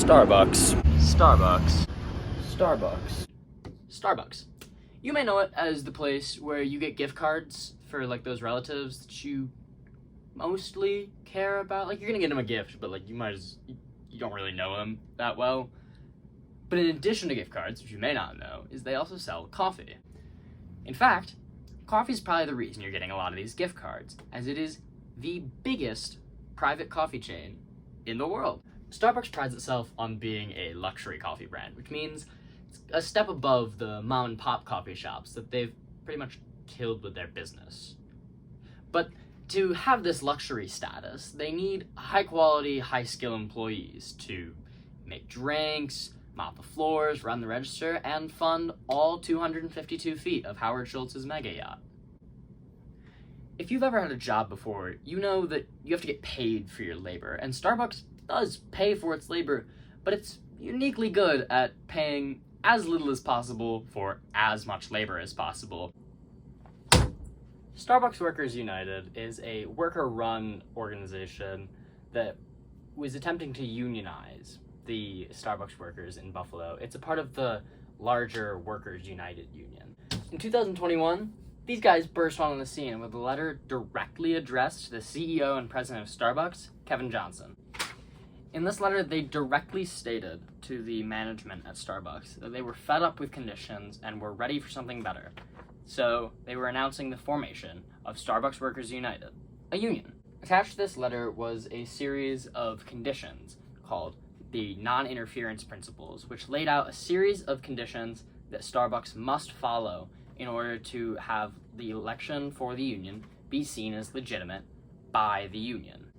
Starbucks. Starbucks. Starbucks. Starbucks. You may know it as the place where you get gift cards for like those relatives that you mostly care about. Like, you're gonna get them a gift, but like you don't really know them that well. But in addition to gift cards, which you may not know, is they also sell coffee. In fact, coffee is probably the reason you're getting a lot of these gift cards, as it is the biggest private coffee chain in the world. Starbucks prides itself on being a luxury coffee brand, which means it's a step above the mom and pop coffee shops that they've pretty much killed with their business. But to have this luxury status, they need high quality, high skill employees to make drinks, mop the floors, run the register, and fund all 252 feet of Howard Schultz's mega yacht. If you've ever had a job before, you know that you have to get paid for your labor, and Starbucks does pay for its labor, but it's uniquely good at paying as little as possible for as much labor as possible. Starbucks Workers United is a worker-run organization that was attempting to unionize the Starbucks workers in Buffalo. It's a part of the larger Workers United Union. In 2021, these guys burst on the scene with a letter directly addressed to the CEO and president of Starbucks, Kevin Johnson. In this letter, they directly stated to the management at Starbucks that they were fed up with conditions and were ready for something better. So they were announcing the formation of Starbucks Workers United, a union. Attached to this letter was a series of conditions called the non-interference principles, which laid out a series of conditions that Starbucks must follow in order to have the election for the union be seen as legitimate by the union.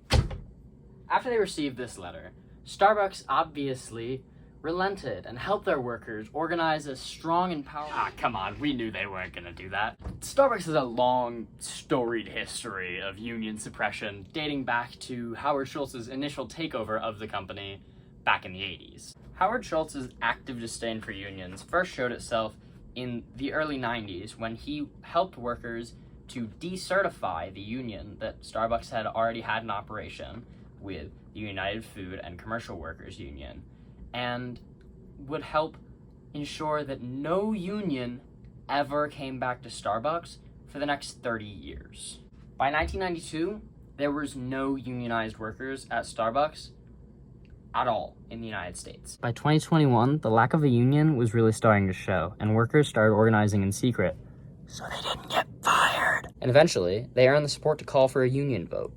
After they received this letter, Starbucks obviously relented and helped their workers organize a strong and powerful... Come on, we knew they weren't gonna do that. Starbucks has a long, storied history of union suppression dating back to Howard Schultz's initial takeover of the company back in the 80s. Howard Schultz's active disdain for unions first showed itself in the early 90s when he helped workers to decertify the union that Starbucks had already had in operation with the United Food and Commercial Workers Union, and would help ensure that no union ever came back to Starbucks for the next 30 years. By 1992, there was no unionized workers at Starbucks at all in the United States. By 2021, the lack of a union was really starting to show, and workers started organizing in secret so they didn't get fired. And eventually, they earned the support to call for a union vote.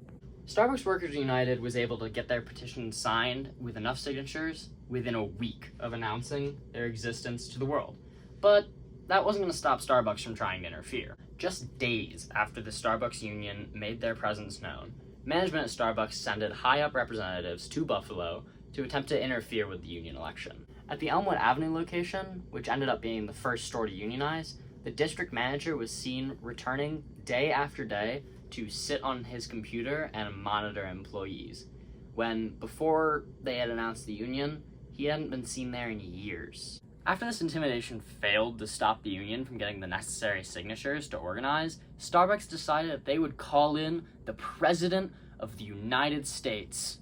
Starbucks Workers United was able to get their petition signed with enough signatures within a week of announcing their existence to the world. But that wasn't going to stop Starbucks from trying to interfere. Just days after the Starbucks union made their presence known, management at Starbucks sent high-up representatives to Buffalo to attempt to interfere with the union election. At the Elmwood Avenue location, which ended up being the first store to unionize, the district manager was seen returning day after day to sit on his computer and monitor employees, when before they had announced the union, he hadn't been seen there in years. After this intimidation failed to stop the union from getting the necessary signatures to organize, Starbucks decided that they would call in the President of the United States.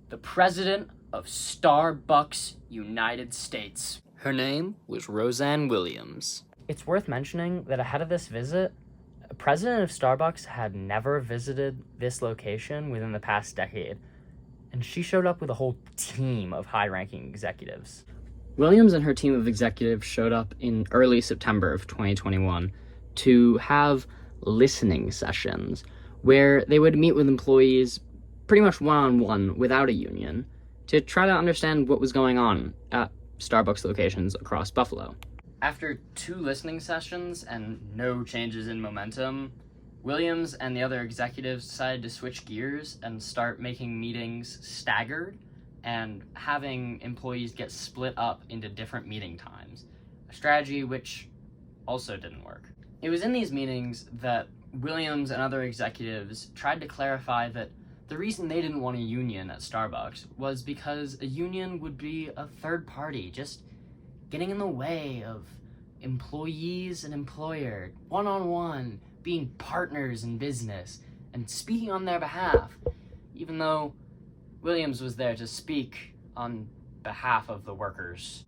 The President of Starbucks United States. Her name was Roseanne Williams. It's worth mentioning that ahead of this visit, a president of Starbucks had never visited this location within the past decade, and she showed up with a whole team of high-ranking executives. Williams and her team of executives showed up in early September of 2021 to have listening sessions where they would meet with employees pretty much one-on-one without a union to try to understand what was going on at Starbucks locations across Buffalo. After 2 listening sessions and no changes in momentum, Williams and the other executives decided to switch gears and start making meetings staggered and having employees get split up into different meeting times, a strategy which also didn't work. It was in these meetings that Williams and other executives tried to clarify that the reason they didn't want a union at Starbucks was because a union would be a third party, just getting in the way of employees and employer, one-on-one, being partners in business, and speaking on their behalf, even though Williams was there to speak on behalf of the workers.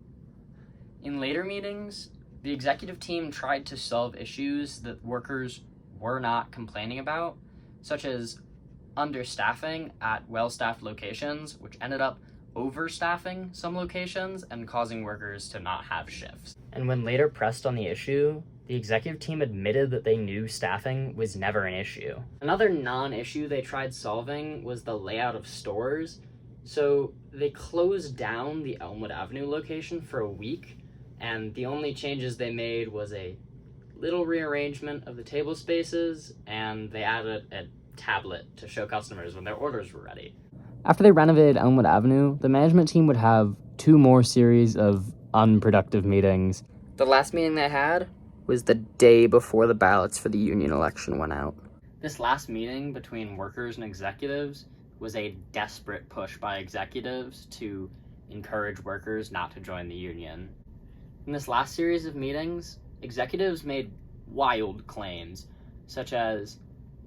In later meetings, the executive team tried to solve issues that workers were not complaining about, such as understaffing at well-staffed locations, which ended up overstaffing some locations and causing workers to not have shifts. And when later pressed on the issue, the executive team admitted that they knew staffing was never an issue. Another non-issue they tried solving was the layout of stores. So they closed down the Elmwood Avenue location for a week, and the only changes they made was a little rearrangement of the table spaces, and they added a tablet to show customers when their orders were ready. After they renovated Elmwood Avenue, the management team would have 2 more series of unproductive meetings. The last meeting they had was the day before the ballots for the union election went out. This last meeting between workers and executives was a desperate push by executives to encourage workers not to join the union. In this last series of meetings, executives made wild claims, such as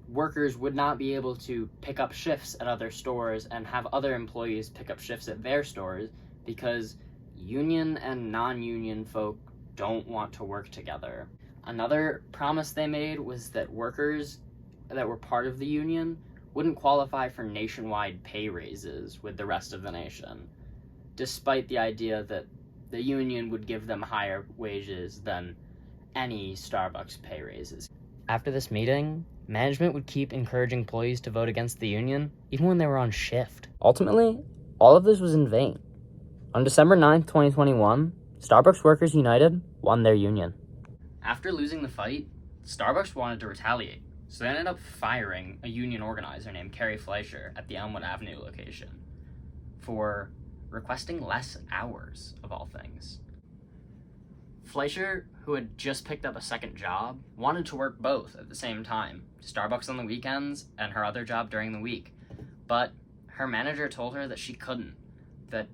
workers would not be able to pick up shifts at other stores and have other employees pick up shifts at their stores because union and non-union folk don't want to work together. Another promise they made was that workers that were part of the union wouldn't qualify for nationwide pay raises with the rest of the nation, despite the idea that the union would give them higher wages than any Starbucks pay raises. After this meeting, management would keep encouraging employees to vote against the union, even when they were on shift. Ultimately, all of this was in vain. On December 9th, 2021, Starbucks Workers United won their union. After losing the fight, Starbucks wanted to retaliate, so they ended up firing a union organizer named Carrie Fleischer at the Elmwood Avenue location for requesting less hours, of all things. Fleischer, who had just picked up a second job, wanted to work both at the same time, Starbucks on the weekends and her other job during the week. But her manager told her that she couldn't, that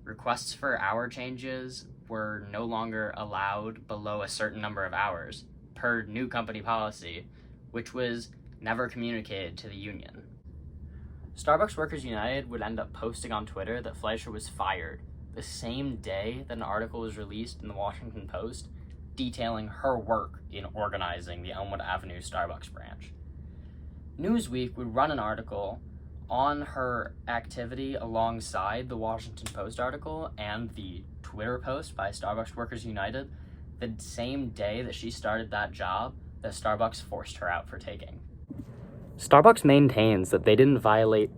requests for hour changes were no longer allowed below a certain number of hours, per new company policy, which was never communicated to the union. Starbucks Workers United would end up posting on Twitter that Fleischer was fired the same day that an article was released in the Washington Post detailing her work in organizing the Elmwood Avenue Starbucks branch. Newsweek would run an article on her activity alongside the Washington Post article and the Twitter post by Starbucks Workers United the same day that she started that job that Starbucks forced her out for taking. Starbucks maintains that they didn't violate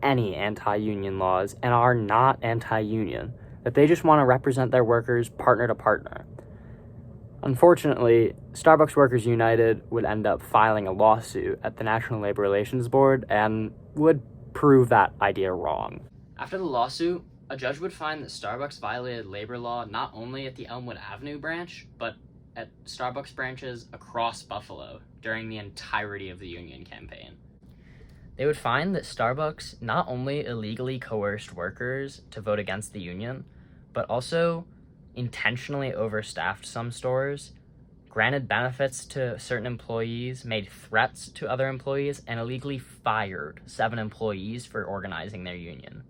any anti-union laws and are not anti-union, that they just want to represent their workers partner to partner. Unfortunately, Starbucks Workers United would end up filing a lawsuit at the National Labor Relations Board and would prove that idea wrong. After the lawsuit, a judge would find that Starbucks violated labor law not only at the Elmwood Avenue branch, but at Starbucks branches across Buffalo during the entirety of the union campaign. They would find that Starbucks not only illegally coerced workers to vote against the union, but also intentionally overstaffed some stores, granted benefits to certain employees, made threats to other employees, and illegally fired 7 employees for organizing their union.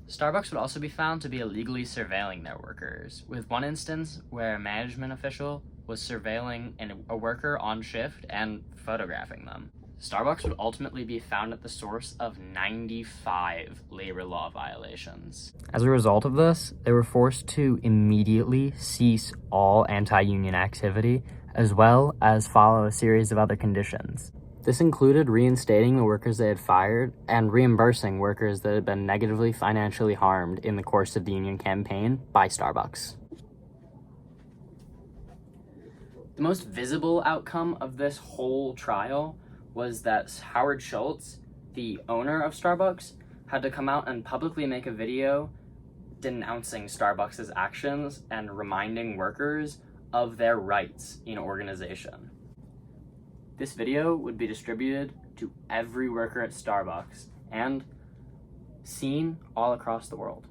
Starbucks would also be found to be illegally surveilling their workers, with one instance where a management official was surveilling a worker on shift and photographing them. Starbucks would ultimately be found at the source of 95 labor law violations. As a result of this, they were forced to immediately cease all anti-union activity, as well as follow a series of other conditions. This included reinstating the workers they had fired and reimbursing workers that had been negatively financially harmed in the course of the union campaign by Starbucks. The most visible outcome of this whole trial was that Howard Schultz, the owner of Starbucks, had to come out and publicly make a video denouncing Starbucks' actions and reminding workers of their rights in organization. This video would be distributed to every worker at Starbucks and seen all across the world.